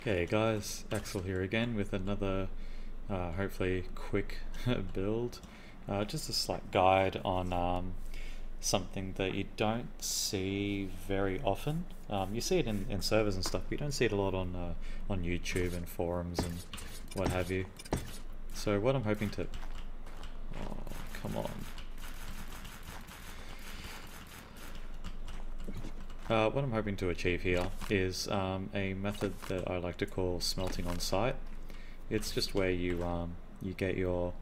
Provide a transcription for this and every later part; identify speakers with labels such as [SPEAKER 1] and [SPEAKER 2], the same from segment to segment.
[SPEAKER 1] Okay guys, Axel here again with another hopefully quick build. Just a slight guide on something that you don't see very often. You see it in servers and stuff, but you don't see it a lot on YouTube and forums and what have you. So what I'm hoping to... Oh, come on. What I'm hoping to achieve here is a method that I like to call smelting on site. It's just where you get your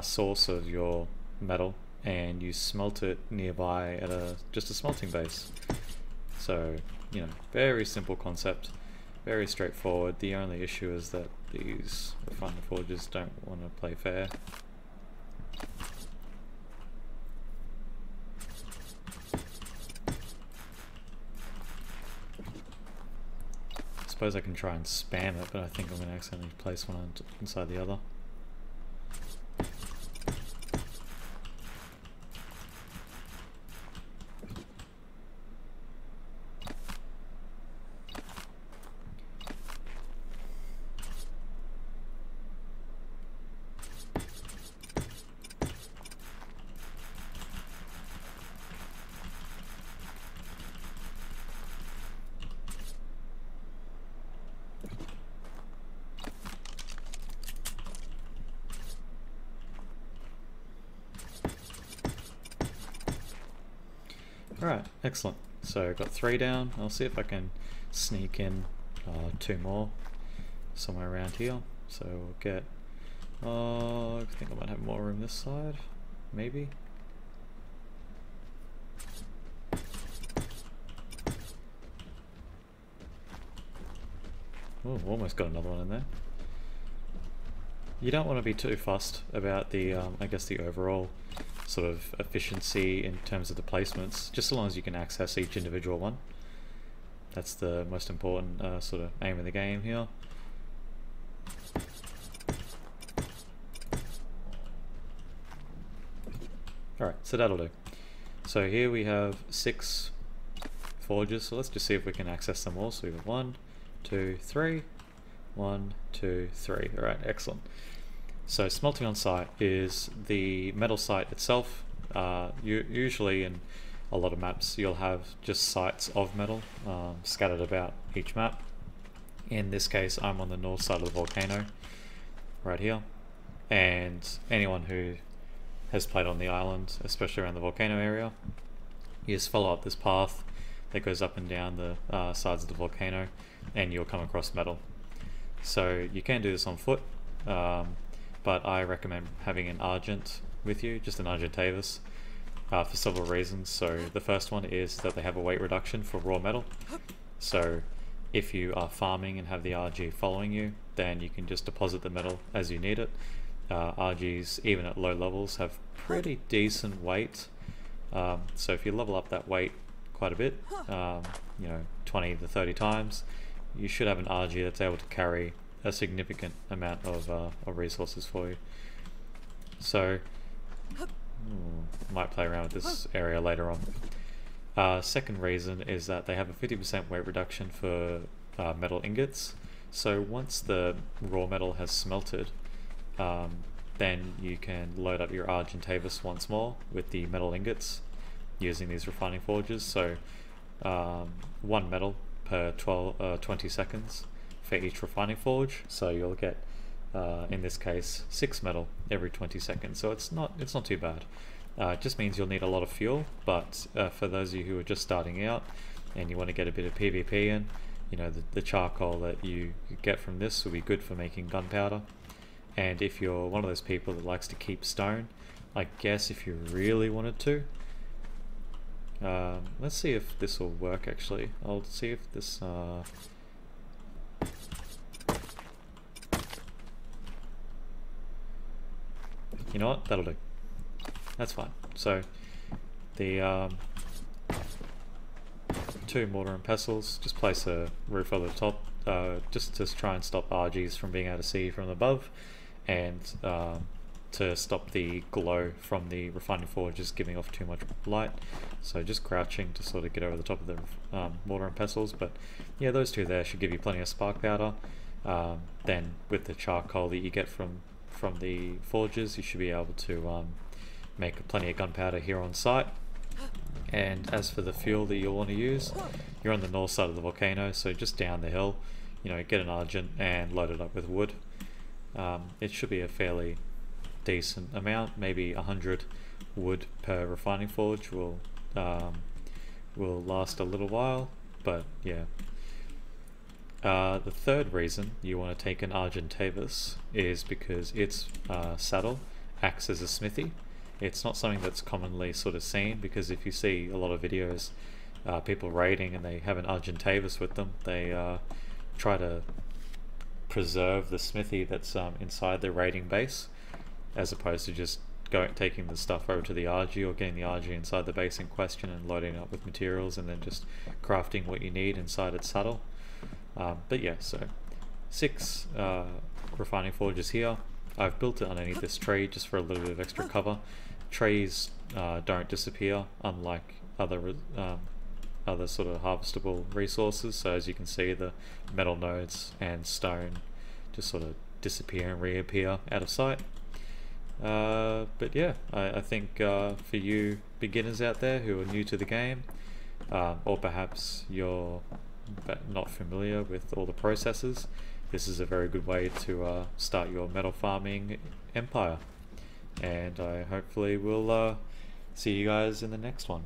[SPEAKER 1] source of your metal and you smelt it nearby at just a smelting base. So, you know, very simple concept, very straightforward. The only issue is that these refining forges don't want to play fair. I suppose I can try and spam it, but I think I'm going to accidentally place one inside the other. Alright, excellent. So got 3 down. I'll see if I can sneak in 2 more somewhere around here. So we'll get... I think I might have more room this side. Maybe. Oh, almost got another one in there. You don't want to be too fussed about the, I guess, the overall sort of efficiency in terms of the placements, just so long as you can access each individual one. That's the most important sort of aim of the game here. Alright, so that'll do. So here we have 6 forges, so let's just see if we can access them all. So we have 1, 2, 3, 1, 2, 3. Alright, excellent. So smelting on site is the metal site itself. Usually in a lot of maps you'll have just sites of metal scattered about each map. In this case I'm on the north side of the volcano right here, and anyone who has played on the island, especially around the volcano area, you just follow up this path that goes up and down the sides of the volcano and you'll come across metal. So you can do this on foot, but I recommend having an Argent with you, just an Argentavis, for several reasons. So the first one is that they have a weight reduction for raw metal. So if you are farming and have the RG following you, then you can just deposit the metal as you need it. RGs, even at low levels, have pretty decent weight. So if you level up that weight quite a bit, you know, 20 to 30 times, you should have an RG that's able to carry a significant amount of resources for you. So might play around with this area later on. Second reason is that they have a 50% weight reduction for metal ingots. So once the raw metal has smelted, then you can load up your Argentavis once more with the metal ingots using these refining forges. So 1 metal per 20 seconds for each refining forge, so you'll get in this case 6 metal every 20 seconds. So it's not too bad. It just means you'll need a lot of fuel, but for those of you who are just starting out and you want to get a bit of PvP in, you know, the charcoal that you get from this will be good for making gunpowder. And if you're one of those people that likes to keep stone, I guess if you really wanted to, let's see if this will work actually. I'll see if this you know what, that'll do. That's fine. So the 2 mortar and pestles, just place a roof over the top, just to try and stop RGs from being able to see from above, and to stop the glow from the refining forges giving off too much light. So just crouching to sort of get over the top of the mortar and pestles. But yeah, those two there should give you plenty of spark powder. Then with the charcoal that you get from the forges, you should be able to make plenty of gunpowder here on site. And as for the fuel that you'll want to use, you're on the north side of the volcano, so just down the hill, you know, get an Argent and load it up with wood. It should be a fairly decent amount, maybe 100 wood per refining forge will last a little while, but yeah. The third reason you want to take an Argentavis is because its saddle acts as a smithy. It's not something that's commonly sort of seen, because if you see a lot of videos, people raiding and they have an Argentavis with them, they try to preserve the smithy that's inside the raiding base, as opposed to just taking the stuff over to the RG or getting the RG inside the base in question and loading it up with materials and then just crafting what you need inside its saddle. But yeah, so 6 refining forges here. I've built it underneath this tree just for a little bit of extra cover. Trees don't disappear, unlike other sort of harvestable resources. So as you can see, the metal nodes and stone just sort of disappear and reappear out of sight. But yeah, I think for you beginners out there who are new to the game, or perhaps you're not familiar with all the processes, this is a very good way to start your metal farming empire. And I hopefully will see you guys in the next one.